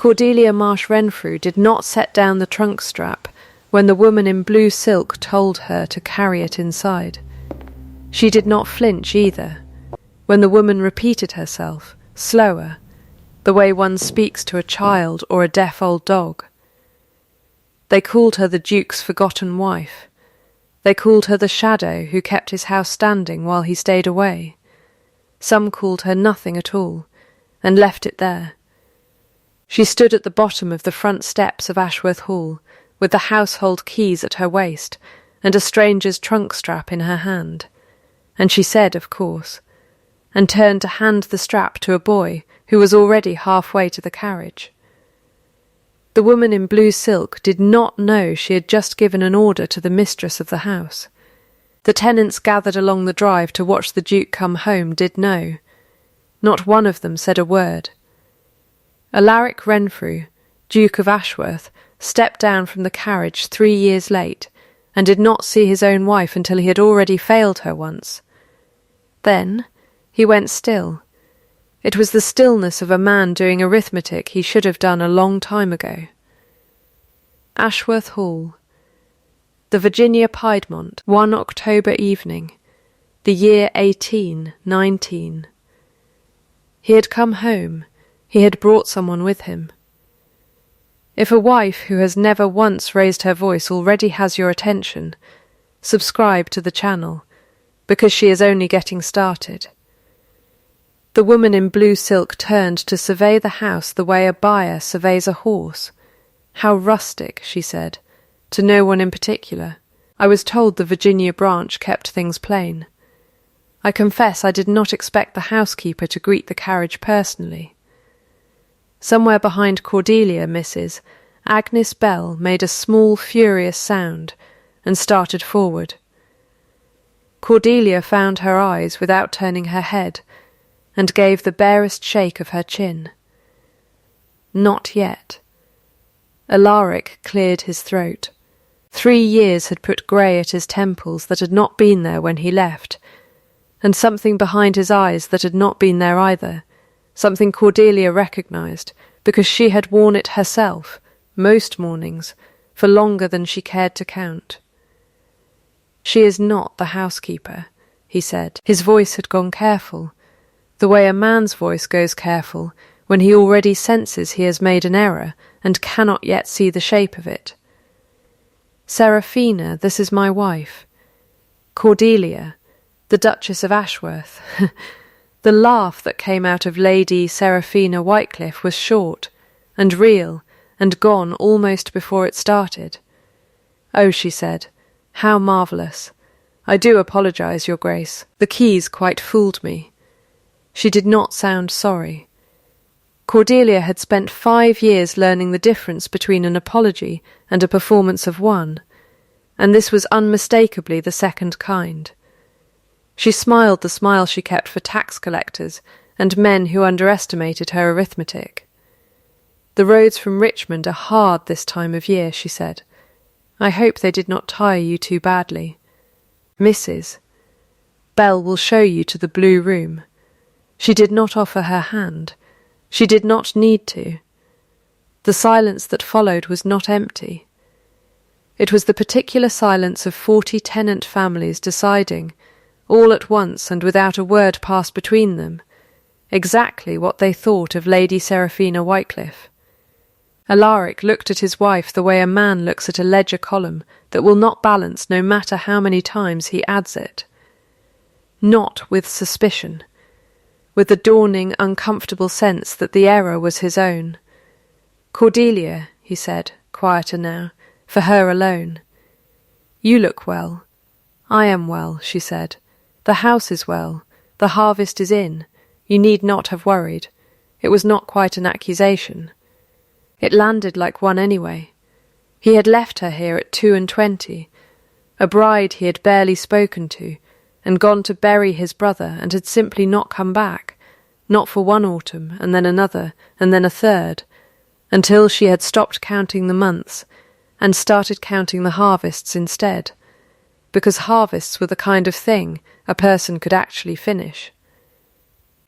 Cordelia Marsh Renfrew did not set down the trunk strap when the woman in blue silk told her to carry it inside. She did not flinch either when the woman repeated herself, slower, the way one speaks to a child or a deaf old dog. They called her the Duke's forgotten wife. They called her the shadow who kept his house standing while he stayed away. Some called her nothing at all, and left it there. She stood at the bottom of the front steps of Ashworth Hall, with the household keys at her waist, and a stranger's trunk strap in her hand. And she said, of course, and turned to hand the strap to a boy who was already halfway to the carriage. The woman in blue silk did not know she had just given an order to the mistress of the house. The tenants gathered along the drive to watch the Duke come home did know. Not one of them said a word. Alaric Renfrew, Duke of Ashworth, stepped down from the carriage 3 years late, and did not see his own wife until he had already failed her once. Then he went still. It was the stillness of a man doing arithmetic he should have done a long time ago. Ashworth Hall. The Virginia Piedmont, one October evening, the year 1819. He had come home. He had brought someone with him. If a wife who has never once raised her voice already has your attention, subscribe to the channel, because she is only getting started. The woman in blue silk turned to survey the house the way a buyer surveys a horse. How rustic, she said, to no one in particular. I was told the Virginia branch kept things plain. I confess I did not expect the housekeeper to greet the carriage personally. Somewhere behind Cordelia, Mrs., Agnes Bell made a small, furious sound and started forward. Cordelia found her eyes without turning her head, and gave the barest shake of her chin. Not yet. Alaric cleared his throat. 3 years had put grey at his temples that had not been there when he left, and something behind his eyes that had not been there either, something Cordelia recognised, because she had worn it herself, most mornings, for longer than she cared to count. She is not the housekeeper, he said. His voice had gone careful, the way a man's voice goes careful when he already senses he has made an error and cannot yet see the shape of it. Seraphina, this is my wife. Cordelia, the Duchess of Ashworth. The laugh that came out of Lady Seraphina Whitecliffe was short and real and gone almost before it started. Oh, she said, how marvellous. I do apologise, Your Grace. The keys quite fooled me. She did not sound sorry. Cordelia had spent 5 years learning the difference between an apology and a performance of one, and this was unmistakably the second kind. She smiled the smile she kept for tax collectors and men who underestimated her arithmetic. The roads from Richmond are hard this time of year, she said. I hope they did not tire you too badly. Mrs. Bell will show you to the blue room. She did not offer her hand. She did not need to. The silence that followed was not empty. It was the particular silence of 40 tenant families deciding, all at once and without a word passed between them, exactly what they thought of Lady Seraphina Whitecliffe. Alaric looked at his wife the way a man looks at a ledger column that will not balance no matter how many times he adds it. Not with suspicion, with the dawning, uncomfortable sense that the error was his own. Cordelia, he said, quieter now, for her alone. You look well. I am well, she said. The house is well. The harvest is in. You need not have worried. It was not quite an accusation. It landed like one anyway. He had left her here at 22, a bride he had barely spoken to, and gone to bury his brother, and had simply not come back, not for one autumn, and then another, and then a third, until she had stopped counting the months, and started counting the harvests instead, because harvests were the kind of thing a person could actually finish.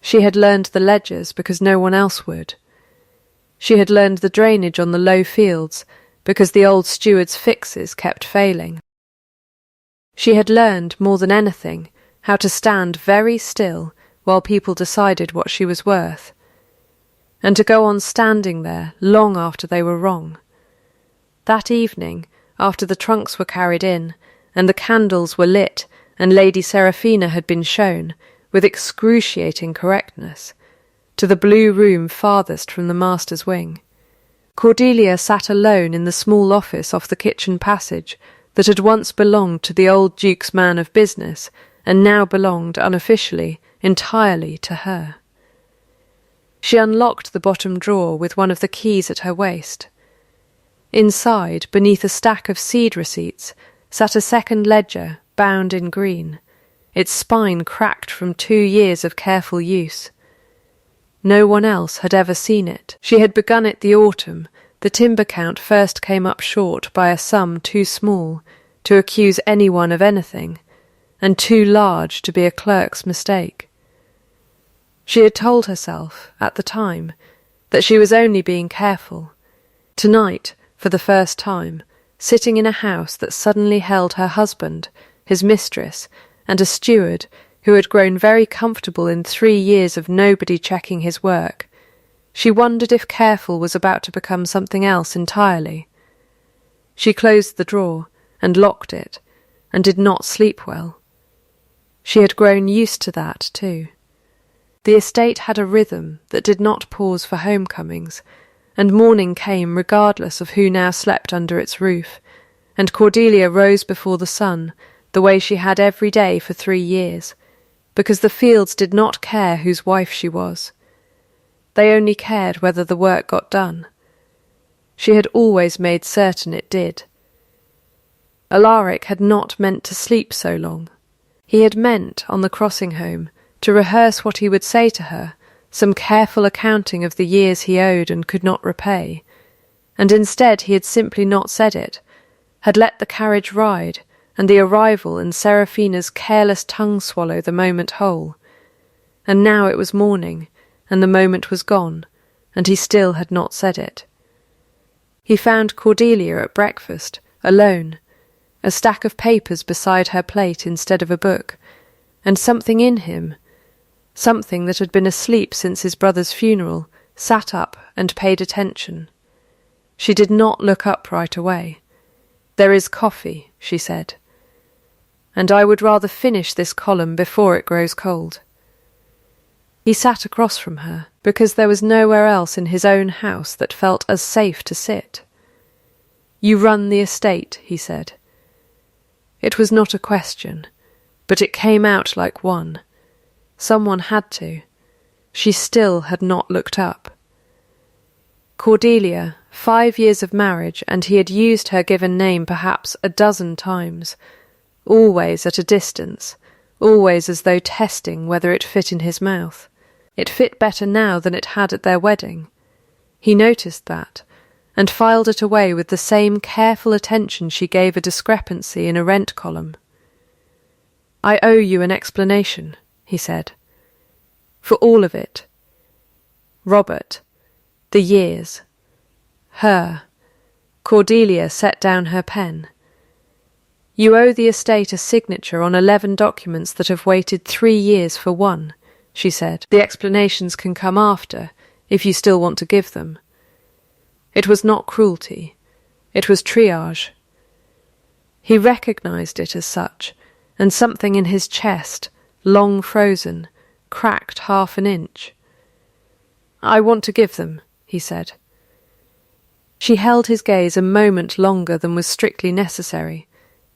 She had learned the ledgers because no one else would. She had learned the drainage on the low fields because the old steward's fixes kept failing. She had learned, more than anything, how to stand very still while people decided what she was worth, and to go on standing there long after they were wrong. That evening, after the trunks were carried in, and the candles were lit, and Lady Seraphina had been shown, with excruciating correctness, to the blue room farthest from the master's wing, Cordelia sat alone in the small office off the kitchen passage that had once belonged to the old Duke's man of business, and now belonged, unofficially, entirely to her. She unlocked the bottom drawer with one of the keys at her waist. Inside, beneath a stack of seed receipts, sat a second ledger bound in green, its spine cracked from 2 years of careful use. No one else had ever seen it. She had begun it the autumn the timber count first came up short by a sum too small to accuse anyone of anything, and too large to be a clerk's mistake. She had told herself, at the time, that she was only being careful. Tonight, for the first time, sitting in a house that suddenly held her husband, his mistress, and a steward who had grown very comfortable in 3 years of nobody checking his work, she wondered if careful was about to become something else entirely. She closed the drawer and locked it, and did not sleep well. She had grown used to that too. The estate had a rhythm that did not pause for homecomings, and morning came regardless of who now slept under its roof, and Cordelia rose before the sun the way she had every day for 3 years, because the fields did not care whose wife she was. They only cared whether the work got done. She had always made certain it did. Alaric had not meant to sleep so long. He had meant, on the crossing home, to rehearse what he would say to her, some careful accounting of the years he owed and could not repay, and instead he had simply not said it, had let the carriage ride, and the arrival and Seraphina's careless tongue swallow the moment whole. And now it was morning, and the moment was gone, and he still had not said it. He found Cordelia at breakfast, alone, a stack of papers beside her plate instead of a book, and something in him, something that had been asleep since his brother's funeral, sat up and paid attention. She did not look up right away. "There is coffee," she said, "and I would rather finish this column before it grows cold." He sat across from her, because there was nowhere else in his own house that felt as safe to sit. "You run the estate," he said. It was not a question, but it came out like one. Someone had to. She still had not looked up. Cordelia, 5 years of marriage, and he had used her given name perhaps a dozen times, always at a distance, always as though testing whether it fit in his mouth. It fit better now than it had at their wedding. He noticed that, and filed it away with the same careful attention she gave a discrepancy in a rent column. "I owe you an explanation," he said. "For all of it. Robert, the years, her." Cordelia set down her pen. "You owe the estate a signature on 11 documents that have waited 3 years for one," she said. "The explanations can come after, if you still want to give them. It was not cruelty. It was triage." He recognized it as such, and something in his chest, long frozen, cracked 1/2 inch. "I want to give them," he said. She held his gaze a moment longer than was strictly necessary,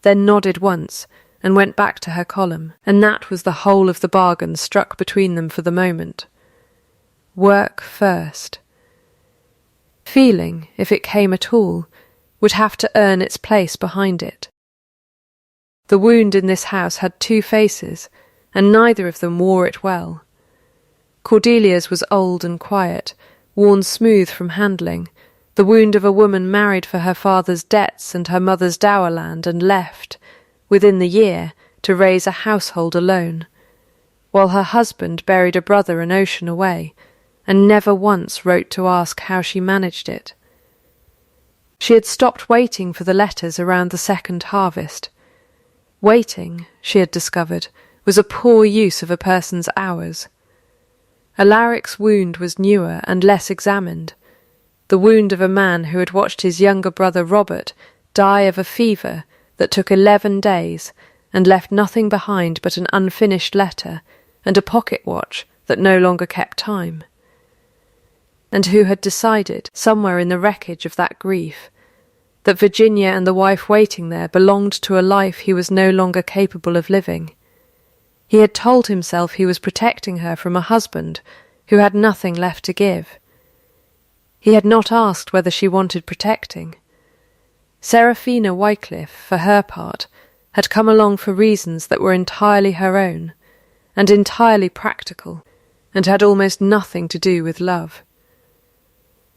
then nodded once, and went back to her column, and that was the whole of the bargain struck between them for the moment. Work first. Feeling, if it came at all, would have to earn its place behind it. The wound in this house had 2 faces, and neither of them wore it well. Cordelia's was old and quiet, worn smooth from handling, the wound of a woman married for her father's debts and her mother's dower land and left, within the year, to raise a household alone, while her husband buried a brother an ocean away, and never once wrote to ask how she managed it. She had stopped waiting for the letters around the second harvest. Waiting, she had discovered, was a poor use of a person's hours. Alaric's wound was newer and less examined, the wound of a man who had watched his younger brother Robert die of a fever that took 11 days and left nothing behind but an unfinished letter and a pocket watch that no longer kept time, and who had decided, somewhere in the wreckage of that grief, that Virginia and the wife waiting there belonged to a life he was no longer capable of living. He had told himself he was protecting her from a husband who had nothing left to give. He had not asked whether she wanted protecting. Seraphina Wycliffe, for her part, had come along for reasons that were entirely her own, and entirely practical, and had almost nothing to do with love.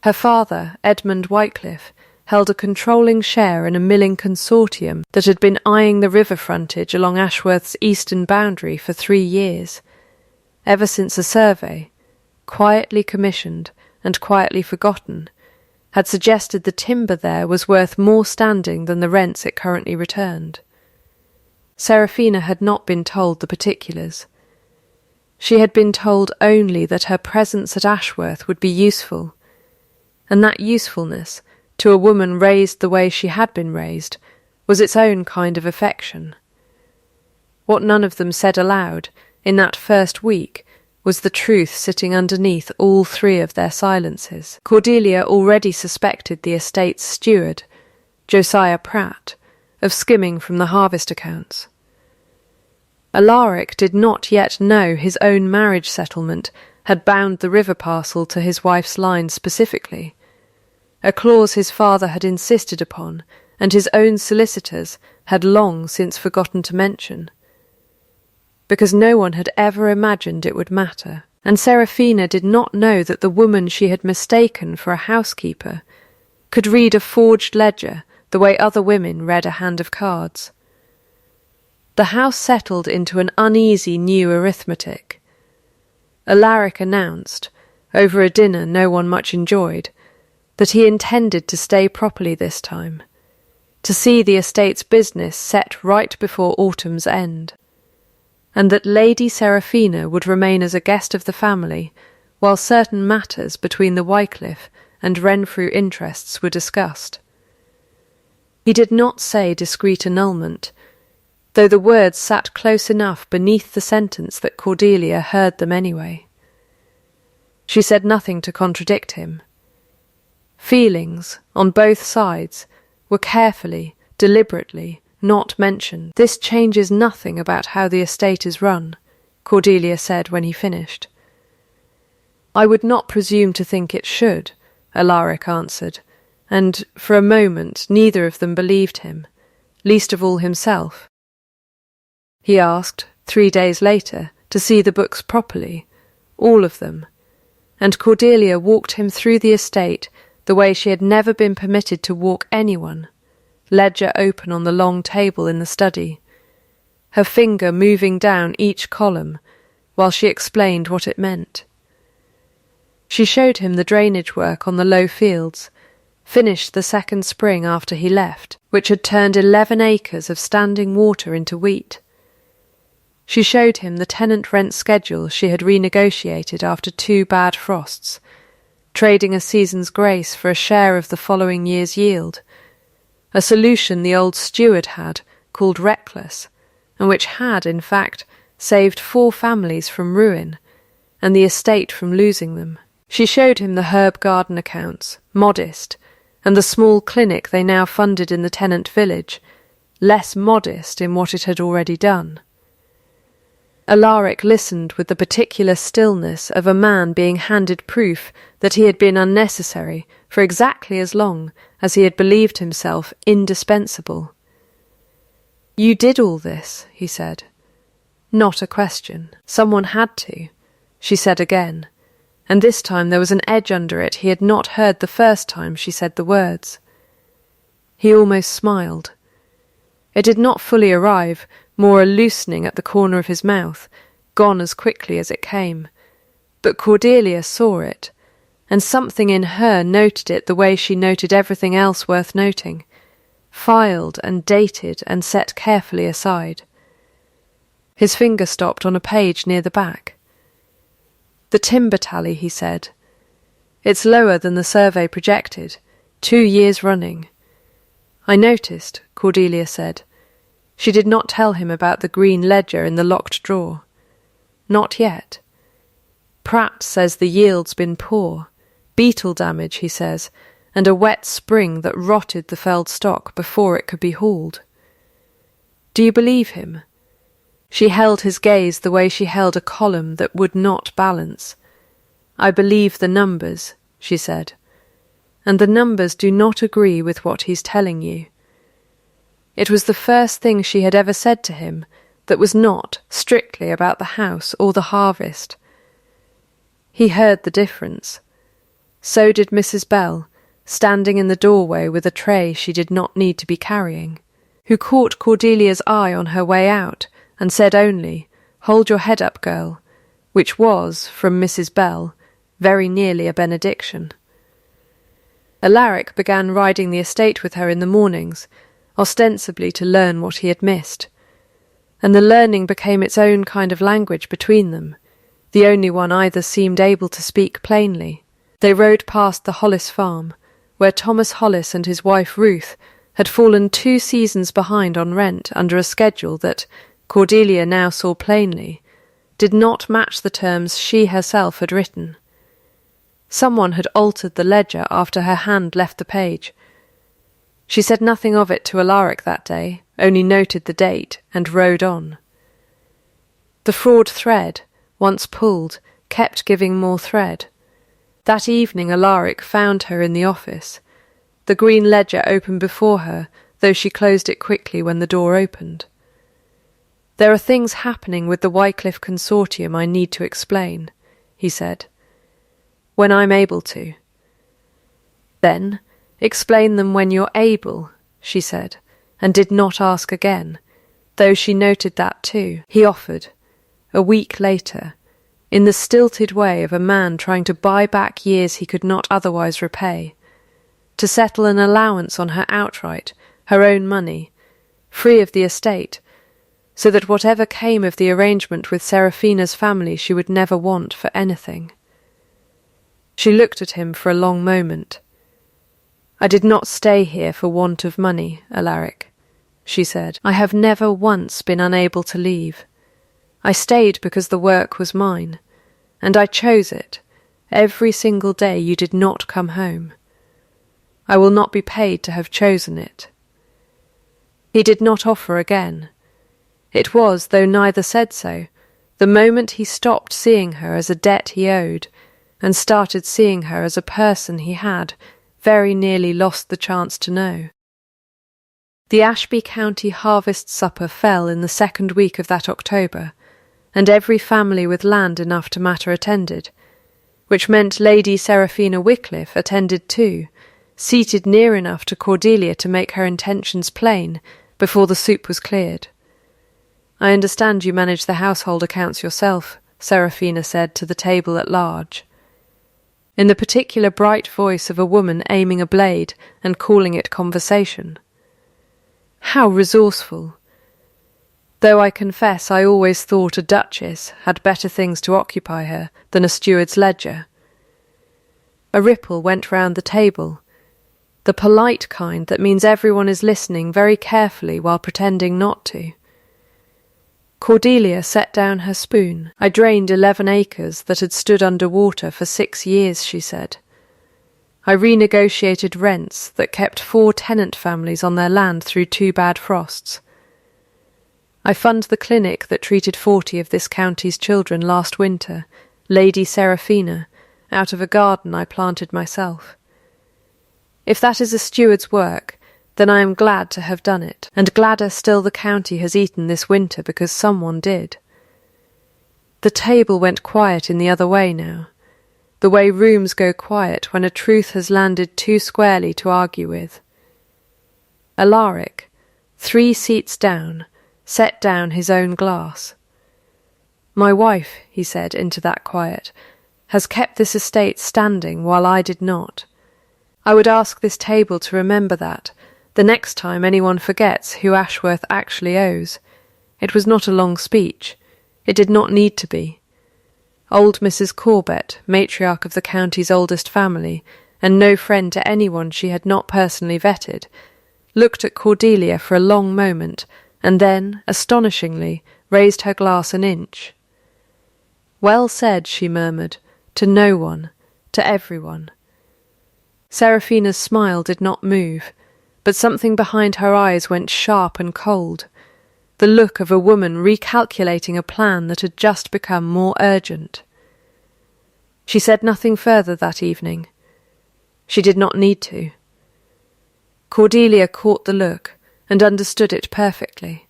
Her father, Edmund Wycliffe, held a controlling share in a milling consortium that had been eyeing the river frontage along Ashworth's eastern boundary for 3 years, ever since a survey, quietly commissioned and quietly forgotten, had suggested the timber there was worth more standing than the rents it currently returned. Seraphina had not been told the particulars. She had been told only that her presence at Ashworth would be useful, and that usefulness, to a woman raised the way she had been raised, was its own kind of affection. What none of them said aloud, in that first week, was the truth sitting underneath all 3 of their silences. Cordelia already suspected the estate's steward, Josiah Pratt, of skimming from the harvest accounts. Alaric did not yet know his own marriage settlement had bound the river parcel to his wife's line specifically, a clause his father had insisted upon and his own solicitors had long since forgotten to mention, because no one had ever imagined it would matter, and Seraphina did not know that the woman she had mistaken for a housekeeper could read a forged ledger the way other women read a hand of cards. The house settled into an uneasy new arithmetic. Alaric announced, over a dinner no one much enjoyed, that he intended to stay properly this time, to see the estate's business set right before autumn's end, and that Lady Seraphina would remain as a guest of the family while certain matters between the Wycliffe and Renfrew interests were discussed. He did not say discreet annulment, though the words sat close enough beneath the sentence that Cordelia heard them anyway. She said nothing to contradict him. Feelings, on both sides, were carefully, deliberately, not mentioned. "This changes nothing about how the estate is run," Cordelia said when he finished. "I would not presume to think it should," Alaric answered, and for a moment neither of them believed him, least of all himself. He asked, 3 days later, to see the books properly, all of them, and Cordelia walked him through the estate the way she had never been permitted to walk anyone, ledger open on the long table in the study, her finger moving down each column while she explained what it meant. She showed him the drainage work on the low fields, finished the second spring after he left, which had turned 11 acres of standing water into wheat. She showed him the tenant rent schedule she had renegotiated after 2 bad frosts, trading a season's grace for a share of the following year's yield, a solution the old steward had, called reckless, and which had, in fact, saved 4 families from ruin, and the estate from losing them. She showed him the herb garden accounts, modest, and the small clinic they now funded in the tenant village, less modest in what it had already done. Alaric listened with the particular stillness of a man being handed proof that he had been unnecessary for exactly as long as he had believed himself indispensable. "You did all this," he said. Not a question. Someone had to, she said again, and this time there was an edge under it he had not heard the first time she said the words. He almost smiled. It did not fully arrive, more a loosening at the corner of his mouth, gone as quickly as it came, But Cordelia saw it, and something in her noted it the way she noted everything else worth noting, filed and dated and set carefully aside. His finger stopped on a page near the back. "The timber tally," he said. "It's lower than the survey projected, 2 years running." "I noticed," Cordelia said. She did not tell him about the green ledger in the locked drawer. "Not yet. Pratt says the yield's been poor. Beetle damage, he says, and a wet spring that rotted the felled stock before it could be hauled." "Do you believe him?" She held his gaze the way she held a column that would not balance. "I believe the numbers," she said. "And the numbers do not agree with what he's telling you." It was the first thing she had ever said to him that was not strictly about the house or the harvest. He heard the difference. So did Mrs. Bell, standing in the doorway with a tray she did not need to be carrying, who caught Cordelia's eye on her way out and said only, "Hold your head up, girl," which was, from Mrs. Bell, very nearly a benediction. Alaric began riding the estate with her in the mornings, ostensibly to learn what he had missed, and the learning became its own kind of language between them, the only one either seemed able to speak plainly. They rode past the Hollis farm, where Thomas Hollis and his wife Ruth had fallen 2 seasons behind on rent under a schedule that, Cordelia now saw plainly, did not match the terms she herself had written. Someone had altered the ledger after her hand left the page. She said nothing of it to Alaric that day, only noted the date, and rode on. The fraud thread, once pulled, kept giving more thread. That evening Alaric found her in the office. The green ledger open before her, though she closed it quickly when the door opened. "There are things happening with the Wycliffe Consortium I need to explain," he said. "When I'm able to." "Then, explain them when you're able," she said, and did not ask again, though she noted that too. He offered, a week later, in the stilted way of a man trying to buy back years he could not otherwise repay, to settle an allowance on her outright, her own money, free of the estate, so that whatever came of the arrangement with Seraphina's family she would never want for anything. She looked at him for a long moment. "I did not stay here for want of money, Alaric," she said. "I have never once been unable to leave. I stayed because the work was mine, and I chose it every single day you did not come home. I will not be paid to have chosen it." He did not offer again. It was, though neither said so, the moment he stopped seeing her as a debt he owed, and started seeing her as a person he had very nearly lost the chance to know. The Ashby County harvest supper fell in the 2nd week of that October, and every family with land enough to matter attended, which meant Lady Seraphina Wycliffe attended too, seated near enough to Cordelia to make her intentions plain before the soup was cleared. "I understand you manage the household accounts yourself," Seraphina said to the table at large, in the particular bright voice of a woman aiming a blade and calling it conversation. How resourceful! Though I confess I always thought a duchess had better things to occupy her than a steward's ledger. A ripple went round the table, the polite kind that means everyone is listening very carefully while pretending not to. Cordelia set down her spoon. "I drained 11 acres that had stood under water for 6 years, she said. I renegotiated rents that kept 4 tenant families on their land through 2 bad frosts. I fund the clinic that treated 40 of this county's children last winter, Lady Seraphina, out of a garden I planted myself. If that is a steward's work, then I am glad to have done it, and gladder still the county has eaten this winter because someone did." The table went quiet in the other way now, the way rooms go quiet when a truth has landed too squarely to argue with. Alaric, 3 seats down, set down his own glass. "My wife," he said into that quiet, has kept this estate standing while I did not. I would ask this table to remember that, the next time anyone forgets who Ashworth actually owes. It was not a long speech. It did not need to be. Old Mrs. Corbett, matriarch of the county's oldest family, and no friend to anyone she had not personally vetted, looked at Cordelia for a long moment, and then, astonishingly, raised her glass an inch. "Well said," she murmured, "to no one, to everyone." Seraphina's smile did not move, but something behind her eyes went sharp and cold, the look of a woman recalculating a plan that had just become more urgent. She said nothing further that evening. She did not need to. Cordelia caught the look and understood it perfectly.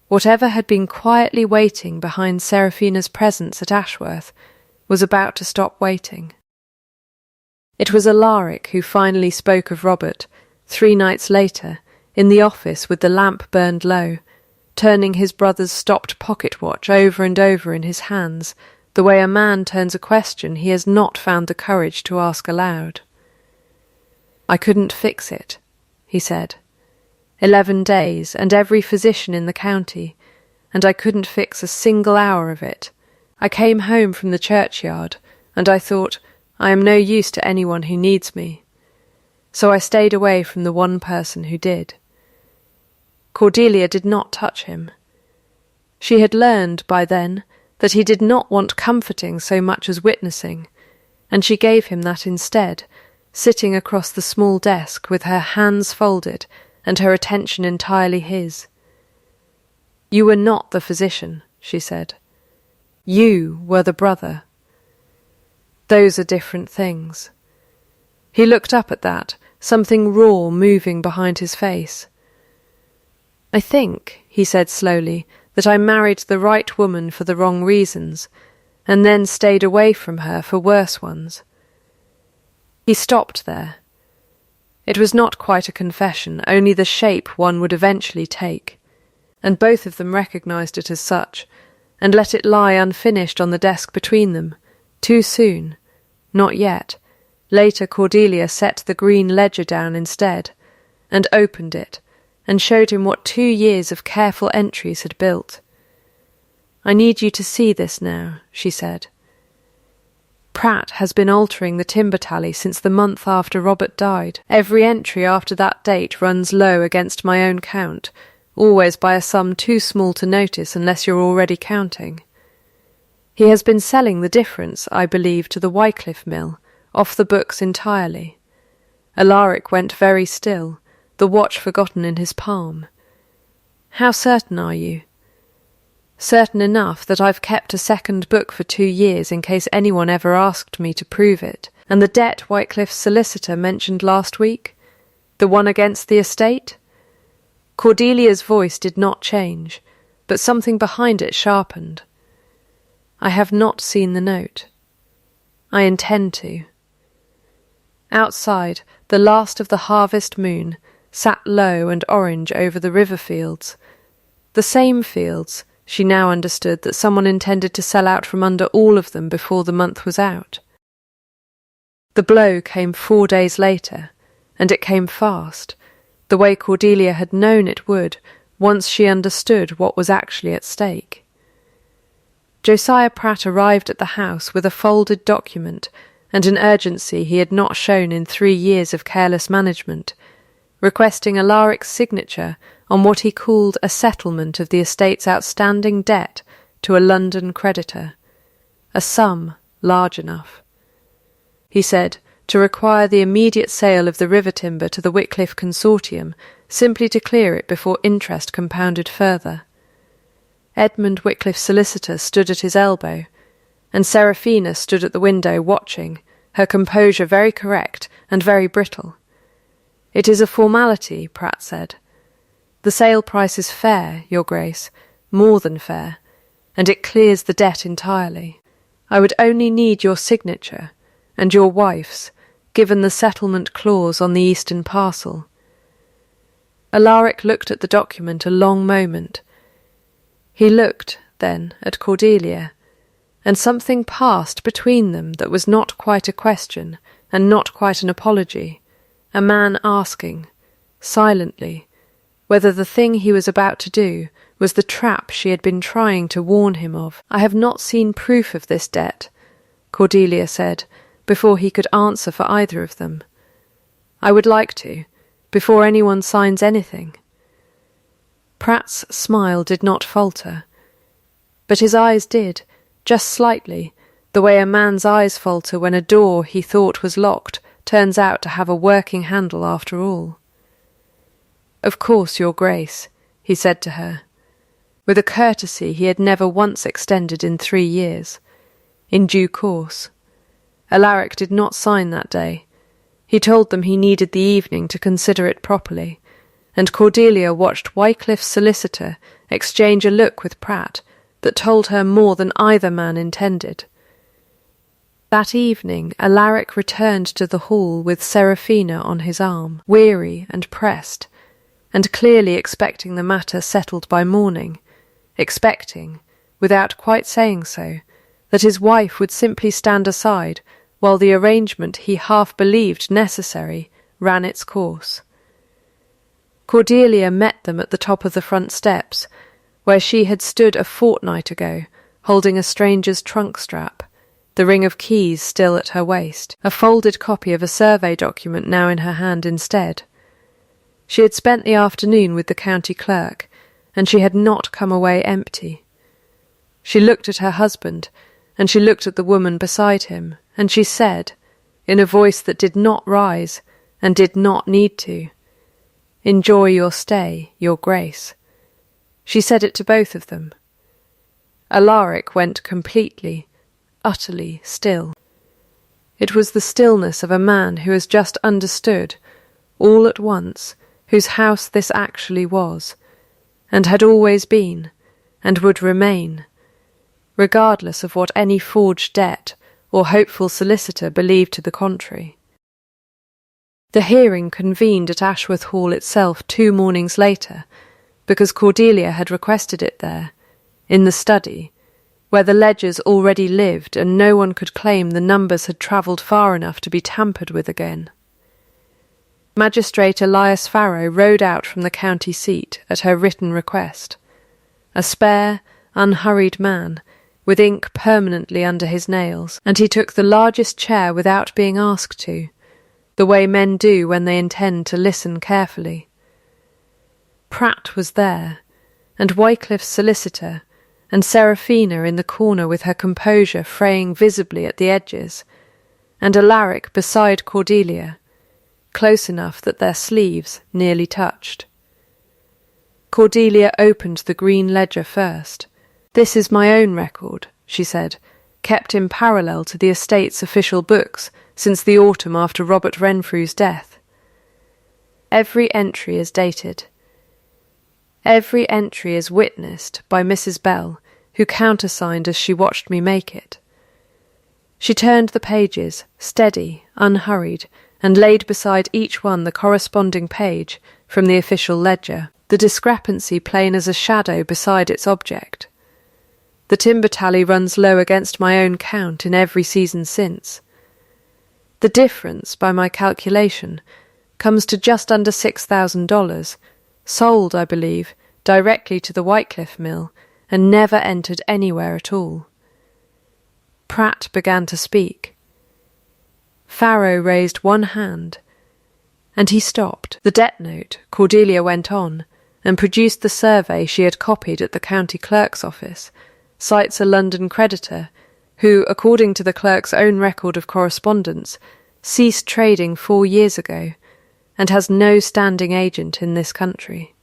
Whatever had been quietly waiting behind Seraphina's presence at Ashworth was about to stop waiting. It was Alaric who finally spoke of Robert, 3 nights later, in the office with the lamp burned low, turning his brother's stopped pocket watch over and over in his hands, the way a man turns a question he has not found the courage to ask aloud. "I couldn't fix it," he said. 11 days, and every physician in the county, and I couldn't fix a single hour of it. I came home from the churchyard, and I thought, I am no use to anyone who needs me. So I stayed away from the one person who did. Cordelia did not touch him. She had learned, by then, that he did not want comforting so much as witnessing, and she gave him that instead, sitting across the small desk with her hands folded and her attention entirely his. "You were not the physician," she said. "You were the brother. Those are different things." He looked up at that, something raw moving behind his face. "I think," he said slowly, "that I married the right woman for the wrong reasons, and then stayed away from her for worse ones." He stopped there. It was not quite a confession, only the shape one would eventually take, and both of them recognized it as such, and let it lie unfinished on the desk between them. Too soon. Not yet. Later Cordelia set the green ledger down instead, and opened it, and showed him what 2 years of careful entries had built. "I need you to see this now," she said. "Pratt has been altering the timber tally since the month after Robert died. Every entry after that date runs low against my own count, always by a sum too small to notice unless you're already counting. He has been selling the difference, I believe, to the Wycliffe mill, off the books entirely." Alaric went very still, the watch forgotten in his palm. "How certain are you?" "Certain enough that I've kept a second book for 2 years in case anyone ever asked me to prove it. And the debt Wycliffe's solicitor mentioned last week? The one against the estate?" Cordelia's voice did not change, but something behind it sharpened. "I have not seen the note. I intend to." Outside, the last of the harvest moon sat low and orange over the river fields. The same fields, she now understood, that someone intended to sell out from under all of them before the month was out. The blow came 4 days later, and it came fast, the way Cordelia had known it would once she understood what was actually at stake. Josiah Pratt arrived at the house with a folded document and an urgency he had not shown in 3 years of careless management, requesting Alaric's signature on what he called a settlement of the estate's outstanding debt to a London creditor, a sum large enough. He said, to require the immediate sale of the river timber to the Wycliffe Consortium, simply to clear it before interest compounded further. Edmund Wycliffe's solicitor stood at his elbow, and Seraphina stood at the window watching, her composure very correct and very brittle. "It is a formality," Pratt said. "The sale price is fair, Your Grace, more than fair, and it clears the debt entirely. I would only need your signature, and your wife's, given the settlement clause on the eastern parcel." Alaric looked at the document a long moment. He looked, then, at Cordelia, and something passed between them that was not quite a question and not quite an apology, a man asking, silently, whether the thing he was about to do was the trap she had been trying to warn him of. "I have not seen proof of this debt," Cordelia said, before he could answer for either of them. "I would like to, before anyone signs anything." Pratt's smile did not falter, but his eyes did, just slightly, the way a man's eyes falter when a door he thought was locked turns out to have a working handle after all. "Of course, Your Grace," he said to her, with a courtesy he had never once extended in 3 years. "In due course." Alaric did not sign that day. He told them he needed the evening to consider it properly, and Cordelia watched Wycliffe's solicitor exchange a look with Pratt that told her more than either man intended. That evening Alaric returned to the hall with Seraphina on his arm, weary and pressed, and clearly expecting the matter settled by morning, expecting, without quite saying so, that his wife would simply stand aside while the arrangement he half believed necessary ran its course. Cordelia met them at the top of the front steps, where she had stood a fortnight ago, holding a stranger's trunk strap, the ring of keys still at her waist, a folded copy of a survey document now in her hand instead. She had spent the afternoon with the county clerk, and she had not come away empty. She looked at her husband, and she looked at the woman beside him, and she said, in a voice that did not rise, and did not need to, "Enjoy your stay, Your Grace." She said it to both of them. Alaric went completely, utterly still. It was the stillness of a man who has just understood, all at once, whose house this actually was, and had always been, and would remain, regardless of what any forged debt or hopeful solicitor believed to the contrary. The hearing convened at Ashworth Hall itself 2 mornings later, because Cordelia had requested it there, in the study, where the ledgers already lived and no one could claim the numbers had travelled far enough to be tampered with again. Magistrate Elias Farrow rode out from the county seat at her written request, a spare, unhurried man, with ink permanently under his nails, and he took the largest chair without being asked to, the way men do when they intend to listen carefully. Pratt was there, and Wycliffe's solicitor, and Seraphina in the corner with her composure fraying visibly at the edges, and Alaric beside Cordelia, close enough that their sleeves nearly touched. Cordelia opened the green ledger first. "This is my own record," she said, "kept in parallel to the estate's official books since the autumn after Robert Renfrew's death. Every entry is dated. Every entry is witnessed by Mrs. Bell, who countersigned as she watched me make it." She turned the pages, steady, unhurried, and laid beside each one the corresponding page from the official ledger, the discrepancy plain as a shadow beside its object. "The timber tally runs low against my own count in every season since. The difference, by my calculation, comes to just under $6,000, sold, I believe, directly to the Wycliffe mill, and never entered anywhere at all." Pratt began to speak. Farrow raised one hand, and he stopped. "The debt note," Cordelia went on, and produced the survey she had copied at the county clerk's office, cites a London creditor who, according to the clerk's own record of correspondence, ceased trading 4 years ago, and has no standing agent in this country.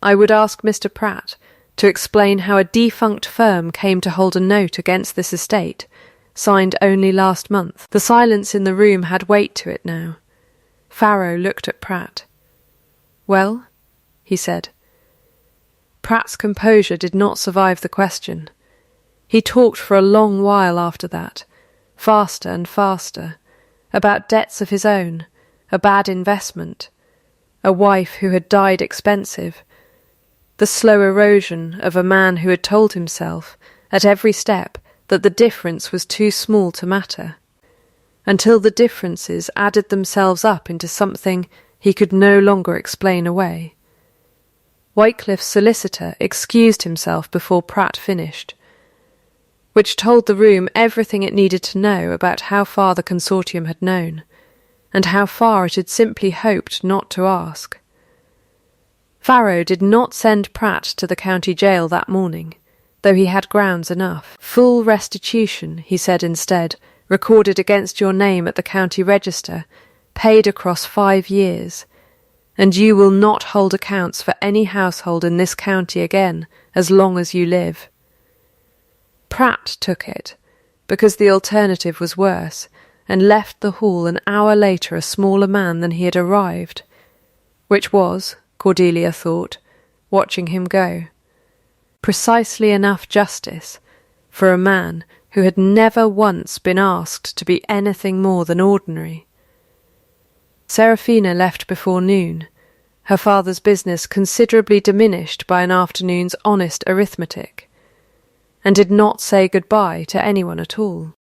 I would ask Mr. Pratt to explain how a defunct firm came to hold a note against this estate, signed only last month. The silence in the room had weight to it now. Farrow looked at Pratt. "Well?" he said. Pratt's composure did not survive the question. He talked for a long while after that, faster and faster, about debts of his own, a bad investment, a wife who had died expensive, the slow erosion of a man who had told himself, at every step that the difference was too small to matter, until the differences added themselves up into something he could no longer explain away. Wycliffe's solicitor excused himself before Pratt finished, which told the room everything it needed to know about how far the consortium had known, and how far it had simply hoped not to ask. Farrow did not send Pratt to the county jail that morning, though he had grounds enough. Full restitution, he said instead, recorded against your name at the county register, paid across 5 years, and you will not hold accounts for any household in this county again as long as you live. Pratt took it, because the alternative was worse, and left the hall an hour later a smaller man than he had arrived, which was, Cordelia thought, watching him go. Precisely enough justice for a man who had never once been asked to be anything more than ordinary. Seraphina left before noon, her father's business considerably diminished by an afternoon's honest arithmetic, and did not say goodbye to anyone at all.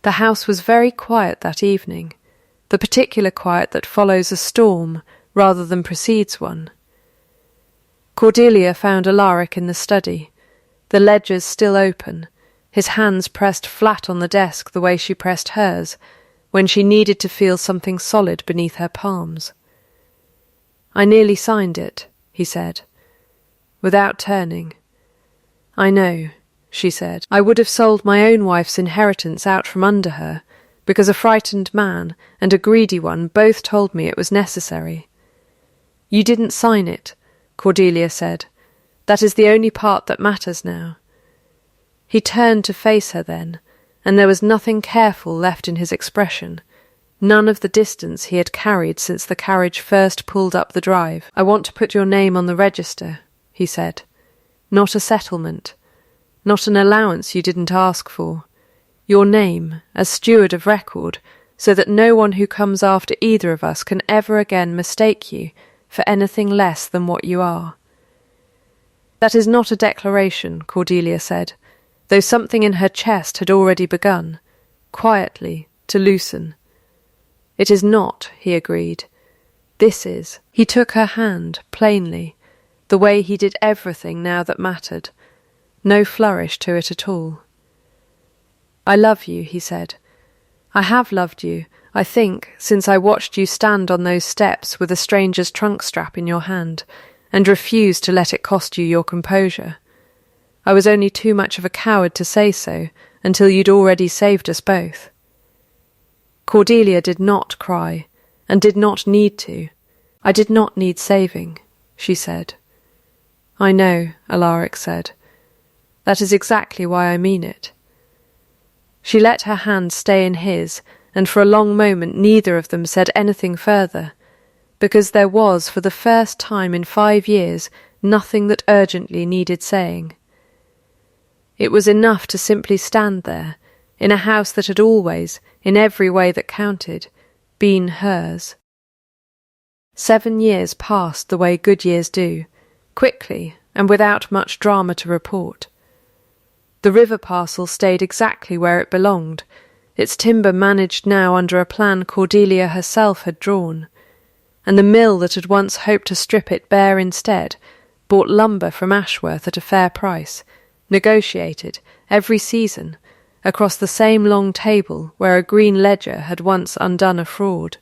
The house was very quiet that evening, the particular quiet that follows a storm rather than precedes one. Cordelia found Alaric in the study, the ledgers still open, his hands pressed flat on the desk the way she pressed hers when she needed to feel something solid beneath her palms. "I nearly signed it," he said, without turning. "I know," she said. "I would have sold my own wife's inheritance out from under her, because a frightened man and a greedy one both told me it was necessary." "You didn't sign it," Cordelia said. "That is the only part that matters now." He turned to face her then, and there was nothing careful left in his expression, none of the distance he had carried since the carriage first pulled up the drive. "I want to put your name on the register," he said. "Not a settlement, not an allowance you didn't ask for. Your name, as steward of record, so that no one who comes after either of us can ever again mistake you for anything less than what you are." "That is not a declaration," Cordelia said, though something in her chest had already begun, quietly, to loosen. "It is not," he agreed. "This is." He took her hand, plainly, the way he did everything now that mattered, no flourish to it at all. "I love you," he said. "I have loved you, I think, since I watched you stand on those steps with a stranger's trunk strap in your hand, and refused to let it cost you your composure. I was only too much of a coward to say so, until you'd already saved us both." Cordelia did not cry, and did not need to. "I did not need saving," she said. "I know," Alaric said. "That is exactly why I mean it." She let her hand stay in his, and for a long moment neither of them said anything further, because there was, for the first time in 5 years, nothing that urgently needed saying. It was enough to simply stand there, in a house that had always, in every way that counted, been hers. 7 years passed the way good years do, quickly and without much drama to report. The river parcel stayed exactly where it belonged, its timber managed now under a plan Cordelia herself had drawn, and the mill that had once hoped to strip it bare instead bought lumber from Ashworth at a fair price, negotiated, every season, across the same long table where a green ledger had once undone a fraud.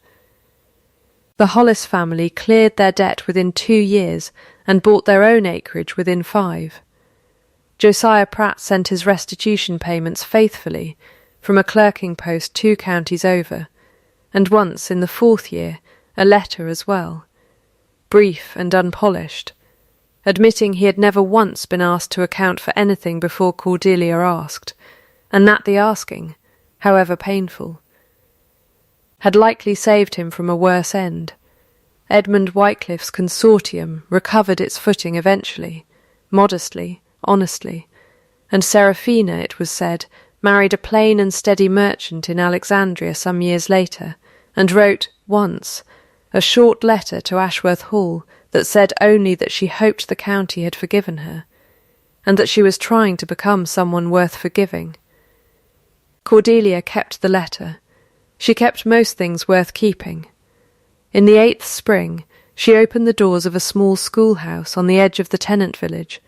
The Hollis family cleared their debt within 2 years and bought their own acreage within 5. Josiah Pratt sent his restitution payments faithfully from a clerking post 2 counties over, and once, in the 4th year, a letter as well, brief and unpolished, admitting he had never once been asked to account for anything before Cordelia asked, and that the asking, however painful, had likely saved him from a worse end. Edmund Wycliffe's consortium recovered its footing eventually, modestly, honestly, and Seraphina, it was said, married a plain and steady merchant in Alexandria some years later, and wrote, once, a short letter to Ashworth Hall that said only that she hoped the county had forgiven her. and that she was trying to become someone worth forgiving. Cordelia kept the letter. She kept most things worth keeping. In the 8th spring, she opened the doors of a small schoolhouse on the edge of the tenant village,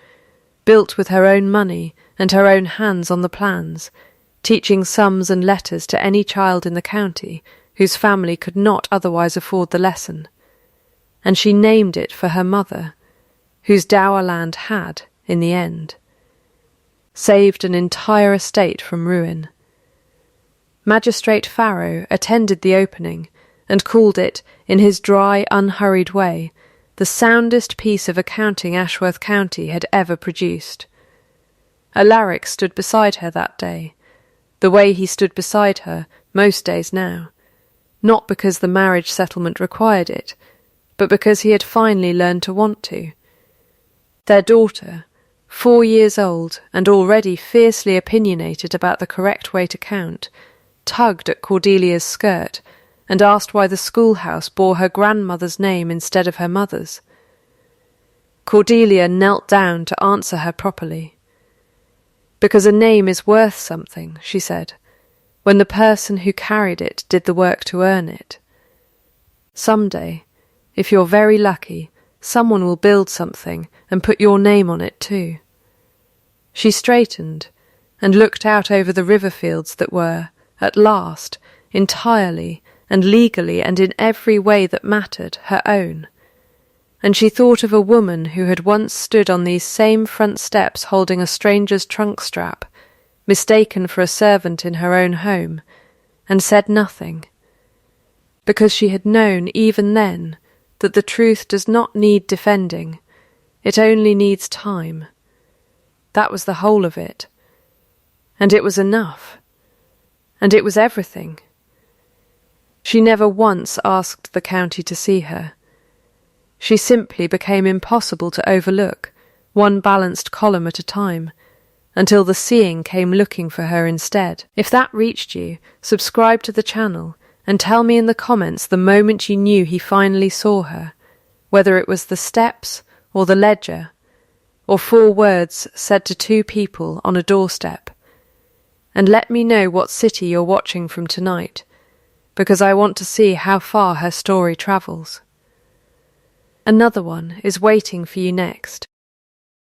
built with her own money and her own hands on the plans, teaching sums and letters to any child in the county whose family could not otherwise afford the lesson. And she named it for her mother, whose dower land had, in the end, saved an entire estate from ruin. Magistrate Farrow attended the opening and called it, in his dry, unhurried way, the soundest piece of accounting Ashworth County had ever produced. Alaric stood beside her that day, the way he stood beside her most days now, not because the marriage settlement required it, but because he had finally learned to want to. Their daughter, 4 years old and already fiercely opinionated about the correct way to count, tugged at Cordelia's skirt and asked why the schoolhouse bore her grandmother's name instead of her mother's. Cordelia knelt down to answer her properly. "Because a name is worth something," she said, "when the person who carried it did the work to earn it. Some day, if you're very lucky, someone will build something and put your name on it too." She straightened and looked out over the river fields that were, at last, entirely and legally and in every way that mattered, her own. And she thought of a woman who had once stood on these same front steps holding a stranger's trunk strap, mistaken for a servant in her own home, and said nothing, because she had known even then that the truth does not need defending, it only needs time. That was the whole of it. And it was enough. And it was everything. She never once asked the county to see her. She simply became impossible to overlook, one balanced column at a time, until the seeing came looking for her instead. If that reached you, subscribe to the channel and tell me in the comments the moment you knew he finally saw her, whether it was the steps or the ledger, or 4 words said to 2 people on a doorstep. And let me know what city you're watching from tonight, because I want to see how far her story travels. Another one is waiting for you next.